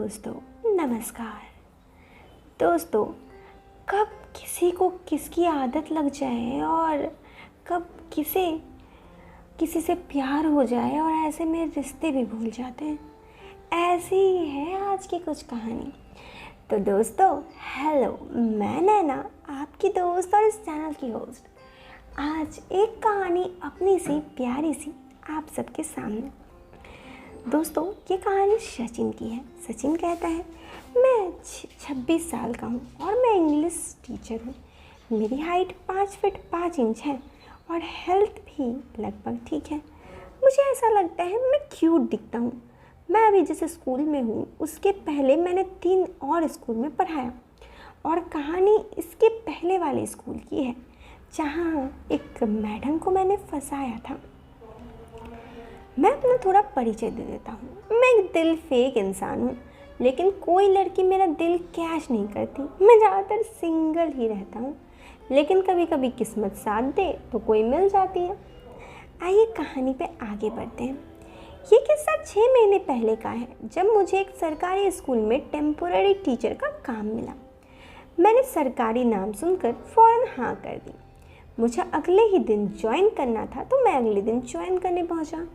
दोस्तों, नमस्कार। दोस्तों, कब किसी को किसकी आदत लग जाए और कब किसी से प्यार हो जाए और ऐसे में रिश्ते भी भूल जाते हैं, ऐसी ही है आज की कुछ कहानी। तो दोस्तों, हेलो, मैं नैना, आपकी दोस्त और इस चैनल की होस्ट। आज एक कहानी अपनी सी प्यारी सी आप सबके सामने। दोस्तों, ये कहानी सचिन की है। सचिन कहता है, मैं 26 साल का हूँ और मैं इंग्लिश टीचर हूँ। मेरी हाइट 5 फीट 5 इंच है और हेल्थ भी लगभग ठीक है। मुझे ऐसा लगता है मैं क्यूट दिखता हूँ। मैं अभी जिस स्कूल में हूँ उसके पहले मैंने 3 और स्कूल में पढ़ाया और कहानी इसके पहले वाले स्कूल की है जहाँ एक मैडम को मैंने फंसाया था। मैं अपना थोड़ा परिचय दे देता हूँ। मैं एक दिल फेक इंसान हूँ, लेकिन कोई लड़की मेरा दिल कैश नहीं करती। मैं ज़्यादातर सिंगल ही रहता हूँ, लेकिन कभी कभी किस्मत साथ दे तो कोई मिल जाती है। आइए कहानी पे आगे बढ़ते हैं। ये किस्सा 6 महीने पहले का है, जब मुझे एक सरकारी स्कूल में टेम्पोररी टीचर का काम मिला। मैंने सरकारी नाम सुनकर फ़ौरन हाँ कर दी। मुझे अगले ही दिन ज्वाइन करना था, तो मैं अगले दिन ज्वाइन करने पहुँचा।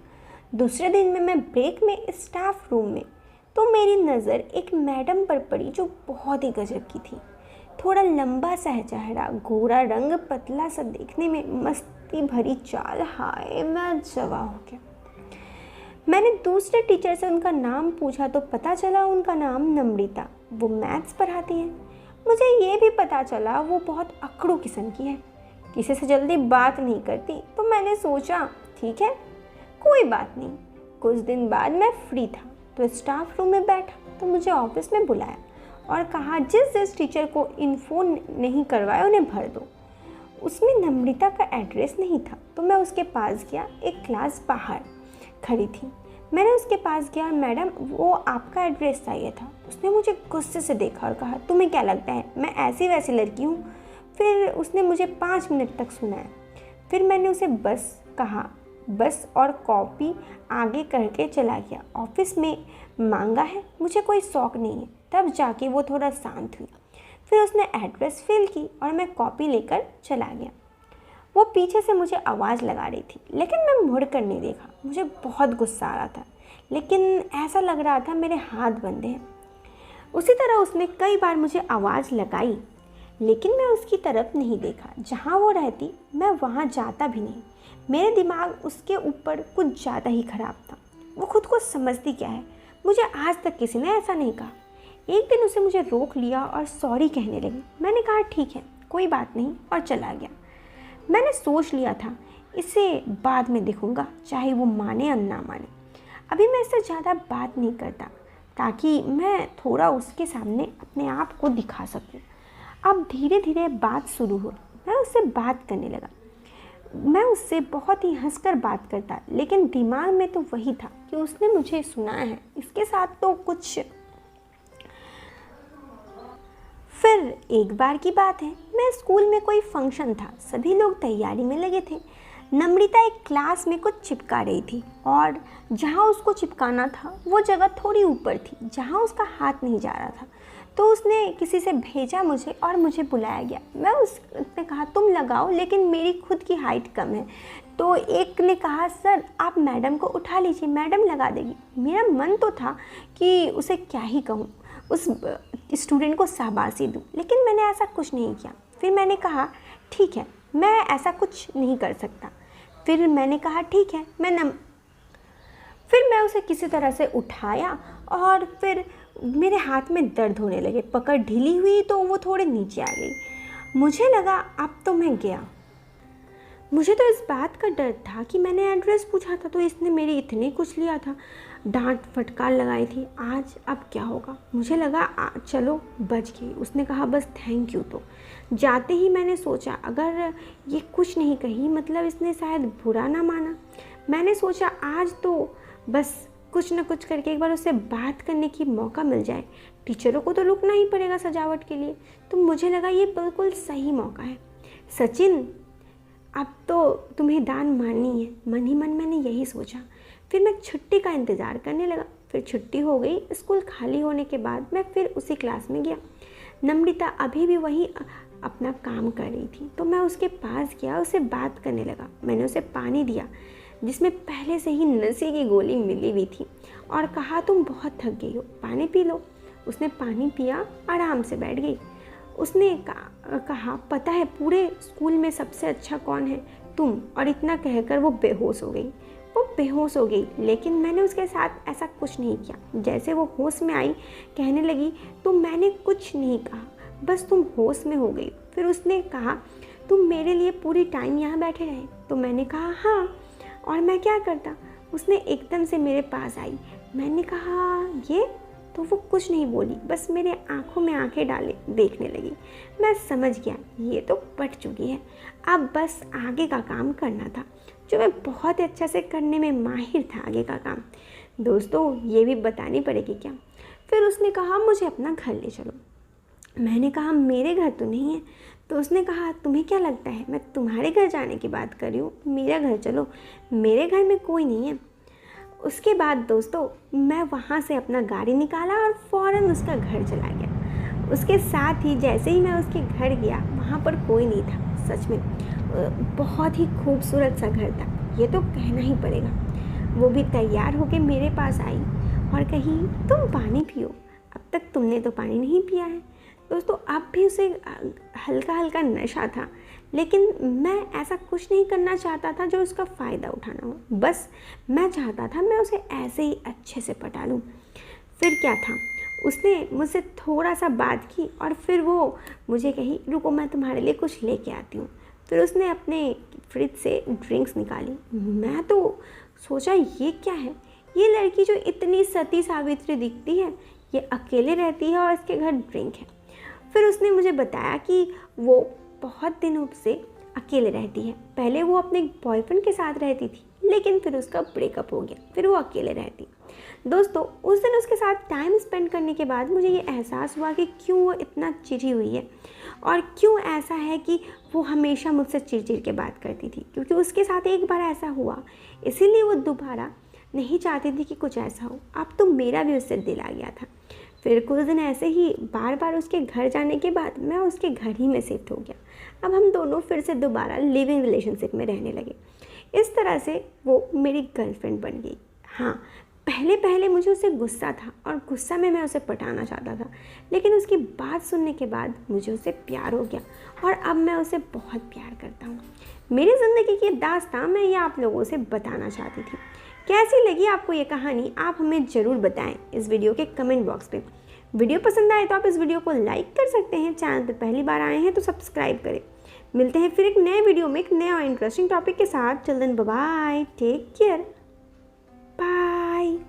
दूसरे दिन में मैं ब्रेक में स्टाफ रूम में, तो मेरी नज़र एक मैडम पर पड़ी जो बहुत ही गजब की थी। थोड़ा लंबा सा चेहरा, गोरा रंग, पतला सा देखने में, मस्ती भरी चाल। हाय, मैं जवा हो गया। मैंने दूसरे टीचर से उनका नाम पूछा तो पता चला उनका नाम नम्रता। वो मैथ्स पढ़ाती है। मुझे ये भी पता चला वो बहुत अकड़ू किस्म की है, किसी से जल्दी बात नहीं करती। तो मैंने सोचा ठीक है, कोई बात नहीं। कुछ दिन बाद मैं फ्री था तो स्टाफ रूम में बैठा तो मुझे ऑफिस में बुलाया और कहा जिस टीचर को इन्फो नहीं करवाया उन्हें भर दो। उसमें नम्रता का एड्रेस नहीं था, तो मैं उसके पास गया। एक क्लास बाहर खड़ी थी। मैंने उसके पास गया, मैडम वो आपका एड्रेस चाहिए था। उसने मुझे गुस्से से देखा और कहा, तुम्हें क्या लगता है मैं ऐसी वैसी लड़की हूँ? फिर उसने मुझे 5 मिनट तक सुनाया। फिर मैंने उसे बस कहा, बस और कॉपी आगे करके चला गया। ऑफिस में मांगा है, मुझे कोई शौक नहीं है। तब जाके वो थोड़ा शांत हुई। फिर उसने एड्रेस फिल की और मैं कॉपी लेकर चला गया। वो पीछे से मुझे आवाज़ लगा रही थी, लेकिन मैं मुड़ कर नहीं देखा। मुझे बहुत गुस्सा आ रहा था, लेकिन ऐसा लग रहा था मेरे हाथ बंधे हैं। उसी तरह उसने कई बार मुझे आवाज़ लगाई, लेकिन मैं उसकी तरफ नहीं देखा। जहाँ वो रहती मैं वहाँ जाता भी नहीं। मेरे दिमाग उसके ऊपर कुछ ज़्यादा ही ख़राब था। वो खुद को समझती क्या है? मुझे आज तक किसी ने ऐसा नहीं कहा। एक दिन उसे मुझे रोक लिया और सॉरी कहने लगी। मैंने कहा ठीक है, कोई बात नहीं, और चला गया। मैंने सोच लिया था इसे बाद में देखूँगा, चाहे वो माने या ना माने। अभी मैं इससे ज़्यादा बात नहीं करता, ताकि मैं थोड़ा उसके सामने अपने आप को दिखा सकूँ। अब धीरे धीरे बात शुरू हुई। मैं उससे बात करने लगा। मैं उससे बहुत ही हंसकर बात करता, लेकिन दिमाग में तो वही था कि उसने मुझे सुना है, इसके साथ तो कुछ। फिर एक बार की बात है, मैं स्कूल में कोई फंक्शन था, सभी लोग तैयारी में लगे थे। नम्रता एक क्लास में कुछ चिपका रही थी और जहाँ उसको चिपकाना था वो जगह थोड़ी ऊपर थी, जहाँ उसका हाथ नहीं जा रहा था। तो उसने किसी से भेजा मुझे और मुझे बुलाया गया। उसने कहा तुम लगाओ, लेकिन मेरी खुद की हाइट कम है। तो एक ने कहा सर आप मैडम को उठा लीजिए, मैडम लगा देगी। मेरा मन तो था कि उसे क्या ही कहूँ, उस स्टूडेंट को शाबाशी दूँ, लेकिन मैंने ऐसा कुछ नहीं किया। फिर मैंने कहा ठीक है, मैं ऐसा कुछ नहीं कर सकता। फिर मैंने कहा ठीक है, फिर मैं उसे किसी तरह से उठाया और फिर मेरे हाथ में दर्द होने लगे। पकड़ ढीली हुई तो वो थोड़े नीचे आ गई। मुझे लगा अब तो मैं गया। मुझे तो इस बात का डर था कि मैंने एड्रेस पूछा था तो इसने मेरी इतनी कुछ लिया था, डांट फटकार लगाई थी। आज अब क्या होगा? मुझे लगा चलो बच गई। उसने कहा बस थैंक यू। तो जाते ही मैंने सोचा अगर ये कुछ नहीं कही मतलब इसने शायद बुरा ना माना। मैंने सोचा आज तो बस कुछ न कुछ करके एक बार उससे बात करने की मौका मिल जाए। टीचरों को तो रुकना ही पड़ेगा सजावट के लिए, तो मुझे लगा ये बिल्कुल सही मौका है। सचिन, अब तो तुम्हें दान माननी है। मन ही मन मैंने यही सोचा। फिर मैं छुट्टी का इंतज़ार करने लगा। फिर छुट्टी हो गई। स्कूल खाली होने के बाद मैं फिर उसी क्लास में गया। नम्रता अभी भी वहीं अपना काम कर रही थी, तो मैं उसके पास गया, उससे बात करने लगा। मैंने उसे पानी दिया जिसमें पहले से ही नशे की गोली मिली हुई थी और कहा तुम बहुत थक गई हो, पानी पी लो। उसने पानी पिया, आराम से बैठ गई। उसने कहा पता है पूरे स्कूल में सबसे अच्छा कौन है? तुम। और इतना कहकर वो बेहोश हो गई। लेकिन मैंने उसके साथ ऐसा कुछ नहीं किया। जैसे वो होश में आई, कहने लगी तो मैंने कुछ नहीं कहा, बस तुम होश में हो गई। फिर उसने कहा तुम मेरे लिए पूरी टाइम यहाँ बैठे रहे? तो मैंने कहा हाँ, और मैं क्या करता? उसने एकदम से मेरे पास आई। मैंने कहा ये? तो वो कुछ नहीं बोली, बस मेरे आंखों में आंखें डाले देखने लगी। मैं समझ गया ये तो पट चुकी है, अब बस आगे का काम करना था, जो मैं बहुत अच्छे से करने में माहिर था। आगे का काम दोस्तों ये भी बतानी पड़ेगी क्या? फिर उसने कहा मुझे अपना घर ले चलो। मैंने कहा मेरे घर तो नहीं है। तो उसने कहा तुम्हें क्या लगता है मैं तुम्हारे घर जाने की बात कर रही हूँ? मेरा घर चलो, मेरे घर में कोई नहीं है। उसके बाद दोस्तों मैं वहाँ से अपना गाड़ी निकाला और फ़ौरन उसका घर चला गया। उसके साथ ही जैसे ही मैं उसके घर गया, वहाँ पर कोई नहीं था। सच में बहुत ही खूबसूरत सा घर था, ये तो कहना ही पड़ेगा। वो भी तैयार होके मेरे पास आई और कही तुम पानी पियो, अब तक तुमने तो पानी नहीं पिया है। दोस्तों अब भी उसे हल्का हल्का नशा था, लेकिन मैं ऐसा कुछ नहीं करना चाहता था जो उसका फ़ायदा उठाना हो। बस मैं चाहता था मैं उसे ऐसे ही अच्छे से पटा लूँ। फिर क्या था, उसने मुझसे थोड़ा सा बात की और फिर वो मुझे कही रुको मैं तुम्हारे लिए कुछ लेके आती हूँ। फिर उसने अपने फ्रिज से ड्रिंक्स निकाली। मैं तो सोचा ये क्या है, ये लड़की जो इतनी सती सावित्री दिखती है, ये अकेले रहती है और इसके घर ड्रिंक है। फिर उसने मुझे बताया कि वो बहुत दिनों से अकेले रहती है। पहले वो अपने बॉयफ्रेंड के साथ रहती थी, लेकिन फिर उसका ब्रेकअप हो गया, फिर वो अकेले रहती। दोस्तों उस दिन उसके साथ टाइम स्पेंड करने के बाद मुझे ये एहसास हुआ कि क्यों वो इतना चिढ़ी हुई है और क्यों ऐसा है कि वो हमेशा मुझसे चिड़ के बात करती थी, क्योंकि उसके साथ एक बार ऐसा हुआ, इसीलिए वो दोबारा नहीं चाहती थी कि कुछ ऐसा हो। अब तो मेरा भी उससे दिल आ गया था। फिर कुछ दिन ऐसे ही बार बार उसके घर जाने के बाद मैं उसके घर ही में शिफ्ट हो गया। अब हम दोनों फिर से दोबारा लिविंग रिलेशनशिप में रहने लगे। इस तरह से वो मेरी गर्लफ्रेंड बन गई। हाँ, पहले मुझे उसे गुस्सा था और गुस्सा में मैं उसे पटाना चाहता था, लेकिन उसकी बात सुनने के बाद मुझे उससे प्यार हो गया और अब मैं उसे बहुत प्यार करता हूँ। मेरी ज़िंदगी की दास्तान मैं ये आप लोगों से बताना चाहती थी। कैसी लगी आपको ये कहानी, आप हमें ज़रूर बताएं इस वीडियो के कमेंट बॉक्स पे। वीडियो पसंद आए तो आप इस वीडियो को लाइक कर सकते हैं। चैनल पे पहली बार आए हैं तो सब्सक्राइब करें। मिलते हैं फिर एक नए वीडियो में एक नया और इंटरेस्टिंग टॉपिक के साथ। Till then bye bye, take care.